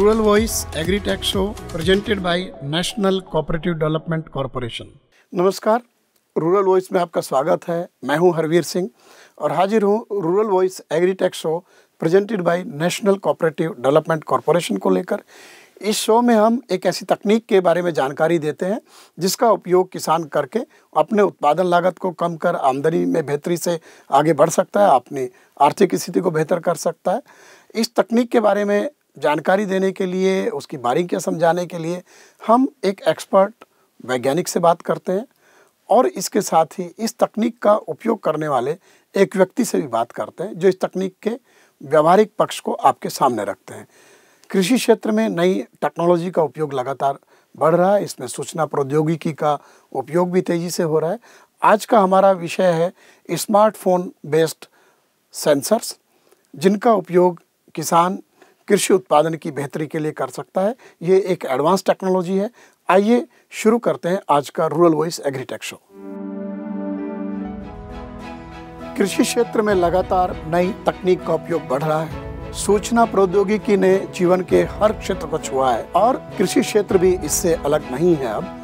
Rural voice agritech show presented by national cooperative development corporation. नमस्कार, rural voice में आपका स्वागत है। मैं हूं हरवीर सिंह और हाजिर हूं rural voice agritech show presented by national cooperative development corporation को लेकर। इस शो में हम एक ऐसी तकनीक के बारे में जानकारी देते हैं जिसका उपयोग किसान करके अपने उत्पादन लागत को कम कर आमदनी में बेहतरी से आगे बढ़ सकता है, अपनी आर्थिक स्थिति को बेहतर कर सकता है। इस तकनीक के बारे में जानकारी देने के लिए, उसकी बारीकियां समझाने के लिए हम एक एक्सपर्ट वैज्ञानिक से बात करते हैं और इसके साथ ही इस तकनीक का उपयोग करने वाले एक व्यक्ति से भी बात करते हैं जो इस तकनीक के व्यावहारिक पक्ष को आपके सामने रखते हैं। कृषि क्षेत्र में नई टेक्नोलॉजी का उपयोग लगातार बढ़ रहा है, इसमें सूचना प्रौद्योगिकी का उपयोग भी तेज़ी से हो रहा है। आज का हमारा विषय है स्मार्टफोन बेस्ड सेंसर्स, जिनका उपयोग किसान कृषि उत्पादन की बेहतरी के लिए कर सकता है। ये एक एडवांस टेक्नोलॉजी है। आइए शुरू करते हैं आज का रूरल वॉइस एग्रीटेक शो। कृषि क्षेत्र में लगातार नई तकनीक का उपयोग बढ़ रहा है। सूचना प्रौद्योगिकी ने जीवन के हर क्षेत्र को छुआ है और कृषि क्षेत्र भी इससे अलग नहीं है। अब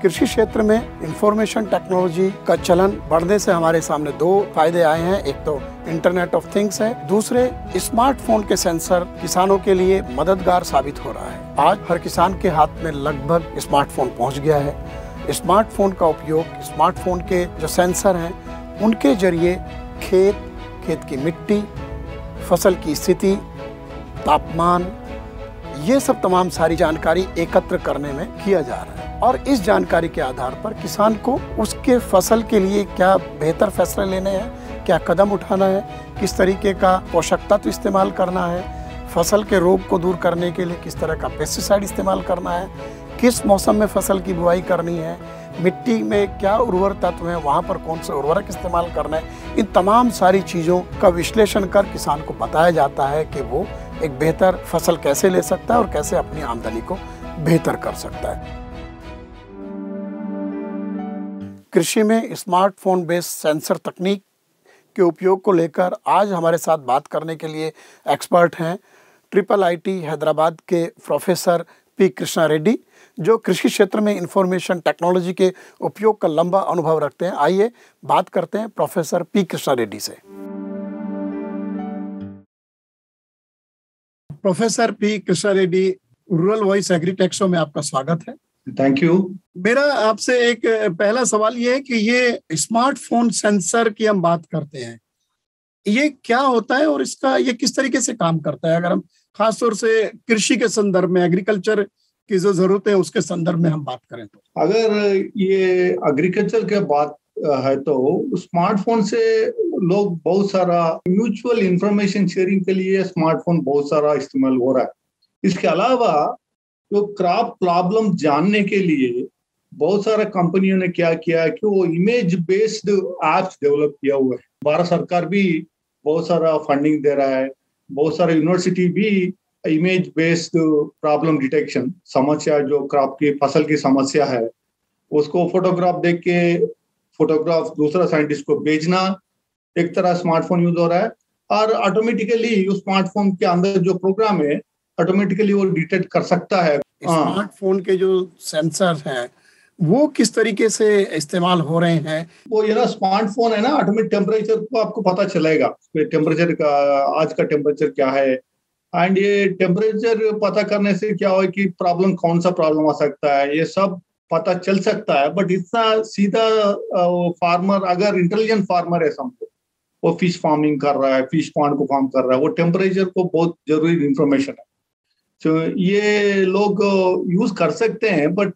कृषि क्षेत्र में इंफॉर्मेशन टेक्नोलॉजी का चलन बढ़ने से हमारे सामने दो फायदे आए हैं। एक तो इंटरनेट ऑफ थिंग्स है, दूसरे स्मार्टफोन के सेंसर किसानों के लिए मददगार साबित हो रहा है। आज हर किसान के हाथ में लगभग स्मार्टफोन पहुंच गया है। स्मार्टफोन का उपयोग, स्मार्टफोन के जो सेंसर हैं उनके जरिए खेत की मिट्टी, फसल की स्थिति, तापमान, ये सब तमाम सारी जानकारी एकत्र करने में किया जा रहा है और इस जानकारी के आधार पर किसान को उसके फसल के लिए क्या बेहतर फैसले लेने हैं, क्या कदम उठाना है, किस तरीके का पोषक तत्व इस्तेमाल करना है, फसल के रोग को दूर करने के लिए किस तरह का पेस्टिसाइड इस्तेमाल करना है, किस मौसम में फसल की बुआई करनी है, मिट्टी में क्या उर्वर तत्व है, वहाँ पर कौन सा उर्वरक इस्तेमाल करना है। इन तमाम सारी चीज़ों का विश्लेषण कर किसान को बताया जाता है कि वो एक बेहतर फसल कैसे ले सकता है और कैसे अपनी आमदनी को बेहतर कर सकता है। कृषि में स्मार्टफोन बेस्ड सेंसर तकनीक के उपयोग को लेकर आज हमारे साथ बात करने के लिए एक्सपर्ट हैं IIIT हैदराबाद के प्रोफेसर पी कृष्णा रेड्डी, जो कृषि क्षेत्र में इंफॉर्मेशन टेक्नोलॉजी के उपयोग का लंबा अनुभव रखते हैं। आइए बात करते हैं प्रोफेसर पी कृष्णा रेड्डी से। Professor P Krishna Reddy, rural voice agritech show में आपका स्वागत है। Thank you. मेरा आपसे एक पहला सवाल ये है कि ये स्मार्टफोन सेंसर की हम बात करते हैं, ये क्या होता है और इसका ये किस तरीके से काम करता है? अगर हम खासतौर से कृषि के संदर्भ में, एग्रीकल्चर की जो जरूरत है उसके संदर्भ में हम बात करें तो, अगर ये एग्रीकल्चर के बात है तो स्मार्टफोन से लोग बहुत सारा म्यूचुअल इंफॉर्मेशन शेयरिंग के लिए स्मार्टफोन बहुत सारा इस्तेमाल हो रहा है। इसके अलावा जो क्रॉप प्रॉब्लम जानने के लिए बहुत सारा कंपनियों ने क्या किया है कि वो इमेज बेस्ड एप्स डेवलप किया हुआ है। भारत सरकार भी बहुत सारा फंडिंग दे रहा है। बहुत सारे यूनिवर्सिटी भी इमेज बेस्ड प्रॉब्लम डिटेक्शन, समस्या जो क्रॉप की फसल की समस्या है उसको फोटोग्राफ देख के फोटोग्राफ दूसरा साइंटिस्ट को भेजना, एक तरह स्मार्टफोन यूज हो रहा है और ऑटोमेटिकली उस स्मार्टफोन के अंदर जो प्रोग्राम है ऑटोमेटिकली वो डिटेक्ट कर सकता है। स्मार्टफोन के जो सेंसर हैं वो किस तरीके से इस्तेमाल हो रहे हैं? वो ये ना स्मार्टफोन है ना, ऑटोमेटिक टेम्परेचर को आपको पता चलेगा, टेम्परेचर का आज का टेम्परेचर क्या है। एंड ये टेम्परेचर पता करने से क्या हो कि प्रॉब्लम, कौन सा प्रॉब्लम आ सकता है, ये सब पता चल सकता है। बट इतना सीधा फार्मर, अगर इंटेलिजेंट फार्मर है समझो, वो फिश फार्मिंग कर रहा है, फिश पॉन्ड को फार्म कर रहा है, वो टेम्परेचर को बहुत जरूरी इंफॉर्मेशन है। तो ये लोग यूज कर सकते हैं, बट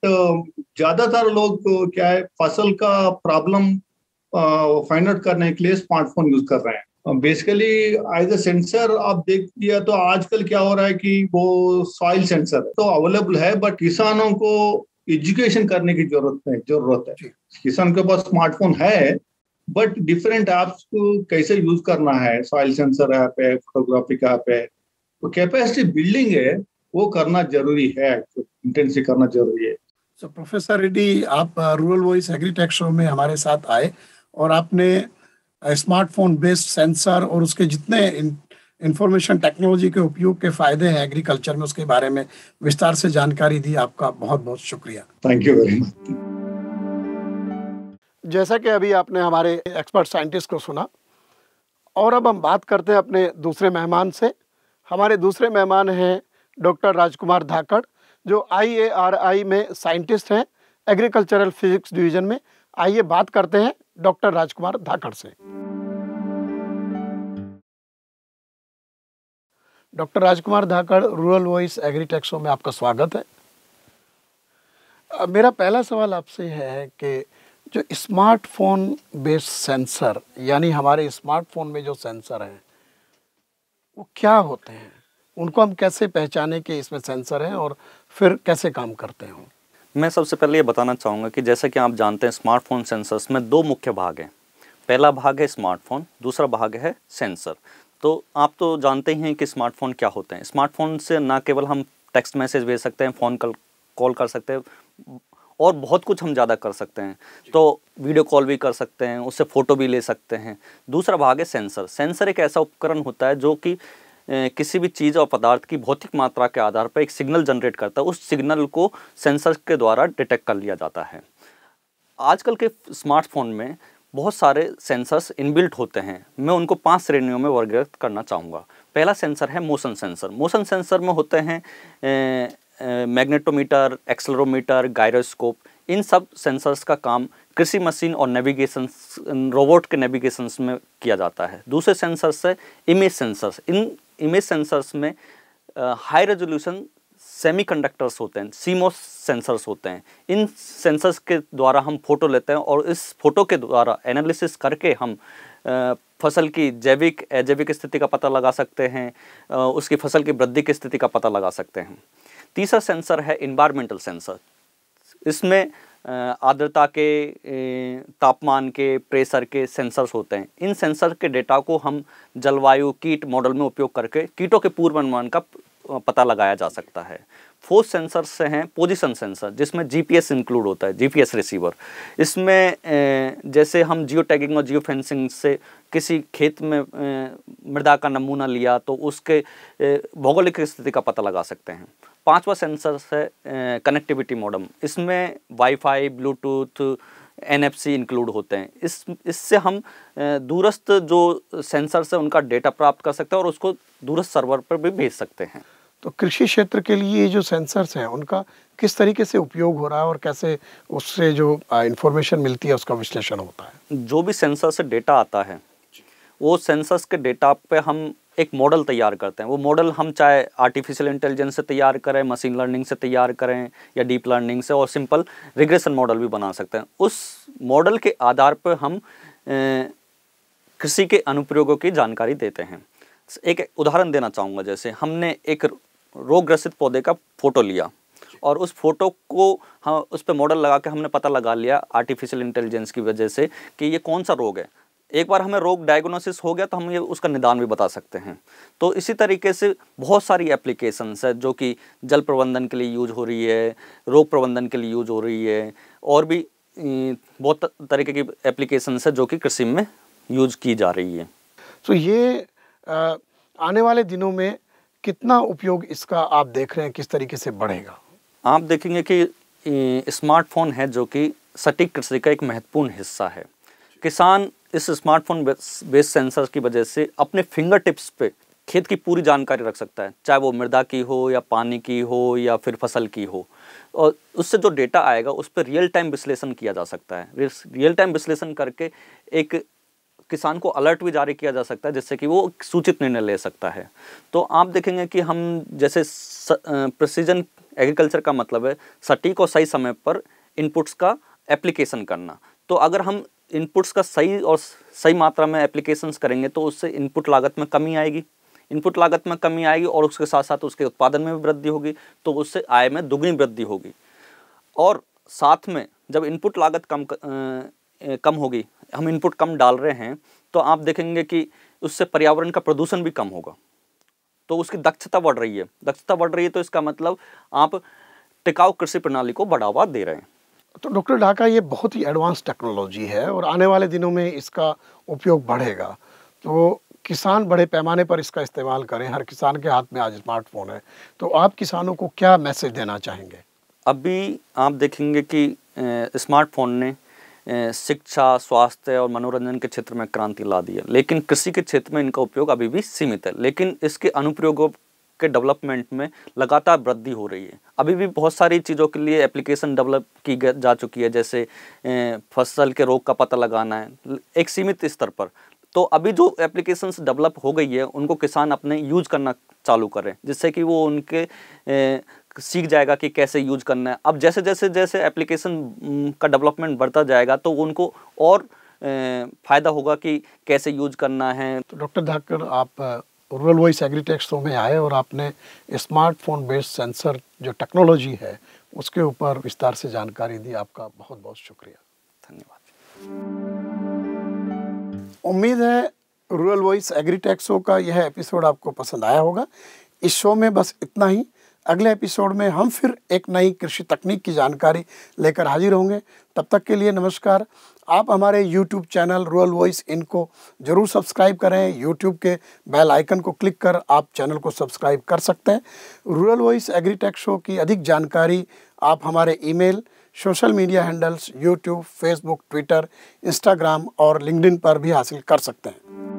ज्यादातर लोग क्या है, फसल का प्रॉब्लम फाइंड आउट करने के लिए स्मार्टफोन यूज कर रहे हैं। बेसिकली एज अ सेंसर आप देख लिया तो आजकल क्या हो रहा है कि वो सॉइल सेंसर तो अवेलेबल है, बट किसानों को एजुकेशन करने की जरूरत है। किसान के पास स्मार्टफोन है बट डिफरेंट एप्स को कैसे यूज करना है, सॉइल सेंसर ऐप है, फोटोग्राफिक ऐप है, तो कैपेसिटी बिल्डिंग है वो करना जरूरी है, इंटेंसिव करना जरूरी है। तो प्रोफेसर रेड्डी, आप रूरल वॉइस एग्रीटेक शो में हमारे साथ आए और आपने स्मार्टफोन बेस्ड सेंसर और उसके जितने इंफॉर्मेशन टेक्नोलॉजी के उपयोग के फायदे हैं एग्रीकल्चर में, उसके बारे में विस्तार से जानकारी दी। आपका बहुत बहुत शुक्रिया। Thank you very much. जैसा कि अभी आपने हमारे एक्सपर्ट साइंटिस्ट को सुना, और अब हम बात करते हैं अपने दूसरे मेहमान से। हमारे दूसरे मेहमान हैं डॉक्टर राजकुमार धाकड़, जो IARI में साइंटिस्ट हैं, एग्रीकल्चरल फिजिक्स डिवीजन में। आइए बात करते हैं डॉक्टर राजकुमार धाकड़ से। डॉक्टर राजकुमार धाकड़, रूरल वॉइस एग्रीटेक शो में आपका स्वागत है। मेरा पहला सवाल आपसे है कि जो स्मार्टफोन बेस्ड सेंसर, यानी हमारे स्मार्टफोन में जो सेंसर हैं वो क्या होते हैं, उनको हम कैसे पहचाने कि इसमें सेंसर हैं और फिर कैसे काम करते हैं? मैं सबसे पहले ये बताना चाहूँगा कि जैसे कि आप जानते हैं स्मार्टफोन सेंसर्स में दो मुख्य भाग हैं। पहला भाग है स्मार्टफोन, दूसरा भाग है सेंसर। तो आप तो जानते ही हैं कि स्मार्टफोन क्या होते हैं। स्मार्टफोन से ना केवल हम टेक्स्ट मैसेज भेज सकते हैं, फ़ोन कॉल कर सकते हैं और बहुत कुछ हम ज़्यादा कर सकते हैं। तो वीडियो कॉल भी कर सकते हैं, उससे फ़ोटो भी ले सकते हैं। दूसरा भाग है सेंसर। सेंसर एक ऐसा उपकरण होता है जो कि किसी भी चीज़ और पदार्थ की भौतिक मात्रा के आधार पर एक सिग्नल जनरेट करता है। उस सिग्नल को सेंसर के द्वारा डिटेक्ट कर लिया जाता है। आजकल के स्मार्टफोन में बहुत सारे सेंसर्स इनबिल्ट होते हैं। मैं उनको 5 श्रेणियों में वर्गीकृत करना चाहूँगा। पहला सेंसर है मोशन सेंसर। मोशन सेंसर में होते हैं मैग्नेटोमीटर, एक्सेलरोमीटर, गायरोस्कोप। इन सब सेंसर्स का काम कृषि मशीन और नेविगेशन, रोबोट के नेविगेशंस में किया जाता है। दूसरे सेंसर्स है इमेज सेंसर्स। इन इमेज सेंसर्स में हाई रेजोल्यूशन सेमीकंडक्टर्स होते हैं, सीमोस सेंसर्स होते हैं। इन सेंसर्स के द्वारा हम फोटो लेते हैं और इस फोटो के द्वारा एनालिसिस करके हम फसल की जैविक अजैविक स्थिति का पता लगा सकते हैं, उसकी फसल की वृद्धि की स्थिति का पता लगा सकते हैं। तीसरा सेंसर है एनवायरमेंटल सेंसर। इसमें आर्द्रता के, तापमान के, प्रेशर के सेंसर्स होते हैं। इन सेंसर के डेटा को हम जलवायु कीट मॉडल में उपयोग करके कीटों के पूर्वानुमान का पता लगाया जा सकता है। फोर्थ सेंसर से हैं पोजीशन सेंसर, जिसमें GPS इंक्लूड होता है, GPS रिसीवर। इसमें जैसे हम जियो टैगिंग और जियो फेंसिंग से किसी खेत में मृदा का नमूना लिया तो उसके भौगोलिक स्थिति का पता लगा सकते हैं। पांचवा सेंसर है कनेक्टिविटी मॉडेम। इसमें वाईफाई, ब्लूटूथ, NFC इंक्लूड होते हैं। इससे हम दूरस्थ जो सेंसर्स है उनका डेटा प्राप्त कर सकते हैं और उसको दूरस्थ सर्वर पर भी भेज सकते हैं। तो कृषि क्षेत्र के लिए जो सेंसर्स हैं उनका किस तरीके से उपयोग हो रहा है और कैसे उससे जो इंफॉर्मेशन मिलती है उसका विश्लेषण होता है? जो भी सेंसर से डेटा आता है वो सेंसर्स के डेटा पे हम एक मॉडल तैयार करते हैं। वो मॉडल हम चाहे आर्टिफिशियल इंटेलिजेंस से तैयार करें, मशीन लर्निंग से तैयार करें या डीप लर्निंग से, और सिंपल रिग्रेशन मॉडल भी बना सकते हैं। उस मॉडल के आधार पर हम कृषि के अनुप्रयोगों की जानकारी देते हैं। एक उदाहरण देना चाहूँगा। जैसे हमने एक रोगग्रसित पौधे का फोटो लिया और उस फोटो को हम उस पर मॉडल लगा के हमने पता लगा लिया आर्टिफिशियल इंटेलिजेंस की वजह से कि ये कौन सा रोग है। एक बार हमें रोग डायग्नोसिस हो गया तो हम ये उसका निदान भी बता सकते हैं। तो इसी तरीके से बहुत सारी एप्लीकेशंस है जो कि जल प्रबंधन के लिए यूज हो रही है, रोग प्रबंधन के लिए यूज हो रही है, और भी बहुत तरीके की एप्लीकेशंस है जो कि कृषि में यूज की जा रही है। तो ये आने वाले दिनों में कितना उपयोग इसका आप देख रहे हैं, किस तरीके से बढ़ेगा? आप देखेंगे कि स्मार्टफोन है जो कि सटीक कृषि का एक महत्वपूर्ण हिस्सा है। किसान इस स्मार्टफोन बेस्ड सेंसर की वजह से अपने फिंगर टिप्स पे खेत की पूरी जानकारी रख सकता है, चाहे वो मृदा की हो या पानी की हो या फिर फसल की हो। और उससे जो डेटा आएगा उस पर रियल टाइम विश्लेषण किया जा सकता है। रियल टाइम विश्लेषण करके एक किसान को अलर्ट भी जारी किया जा सकता है जिससे कि वो सूचित निर्णय ले सकता है। तो आप देखेंगे कि हम जैसे प्रिसीजन एग्रीकल्चर का मतलब है सटीक और सही समय पर इनपुट्स का एप्लीकेशन करना। तो अगर हम इनपुट्स का सही और सही मात्रा में एप्लीकेशंस करेंगे तो उससे इनपुट लागत में कमी आएगी। इनपुट लागत में कमी आएगी और उसके साथ साथ उसके उत्पादन में भी वृद्धि होगी, तो उससे आय में दुगनी वृद्धि होगी। और साथ में जब इनपुट लागत कम होगी, हम इनपुट कम डाल रहे हैं, तो आप देखेंगे कि उससे पर्यावरण का प्रदूषण भी कम होगा। तो उसकी दक्षता बढ़ रही है। दक्षता बढ़ रही है तो इसका मतलब आप टिकाऊ कृषि प्रणाली को बढ़ावा दे रहे हैं। तो डॉक्टर ढाका, ये बहुत ही एडवांस टेक्नोलॉजी है और आने वाले दिनों में इसका उपयोग बढ़ेगा। तो किसान बड़े पैमाने पर इसका इस्तेमाल करें, हर किसान के हाथ में आज स्मार्टफोन है, तो आप किसानों को क्या मैसेज देना चाहेंगे? अभी आप देखेंगे कि स्मार्टफोन ने शिक्षा, स्वास्थ्य और मनोरंजन के क्षेत्र में क्रांति ला दी है, लेकिन कृषि के क्षेत्र में इनका उपयोग अभी भी सीमित है। लेकिन इसके अनुप्रयोगों के डेवलपमेंट में लगातार वृद्धि हो रही है। अभी भी बहुत सारी चीज़ों के लिए एप्लीकेशन डेवलप की जा चुकी है, जैसे फसल के रोग का पता लगाना है एक सीमित स्तर पर। तो अभी जो एप्लीकेशंस डेवलप हो गई है उनको किसान अपने यूज करना चालू करें, जिससे कि वो उनके सीख जाएगा कि कैसे यूज करना है। अब जैसे जैसे जैसे एप्लीकेशन का डेवलपमेंट बढ़ता जाएगा तो उनको और फ़ायदा होगा कि कैसे यूज करना है। तो डॉक्टर धाकड़, आप रूरल वॉइस एग्रीटेक शो में आए और आपने स्मार्टफोन बेस्ड सेंसर जो टेक्नोलॉजी है उसके ऊपर विस्तार से जानकारी दी। आपका बहुत बहुत शुक्रिया। धन्यवाद। उम्मीद है रूरल वॉइस एग्रीटेक शो का यह एपिसोड आपको पसंद आया होगा। इस शो में बस इतना ही। अगले एपिसोड में हम फिर एक नई कृषि तकनीक की जानकारी लेकर हाजिर होंगे। तब तक के लिए नमस्कार। आप हमारे YouTube चैनल रूरल वॉइस इनको जरूर सब्सक्राइब करें। YouTube के बेल आइकन को क्लिक कर आप चैनल को सब्सक्राइब कर सकते हैं। रूरल वॉइस एग्रीटेक शो की अधिक जानकारी आप हमारे email, social media handles, YouTube, Facebook, Twitter, Instagram और LinkedIn पर भी हासिल कर सकते हैं।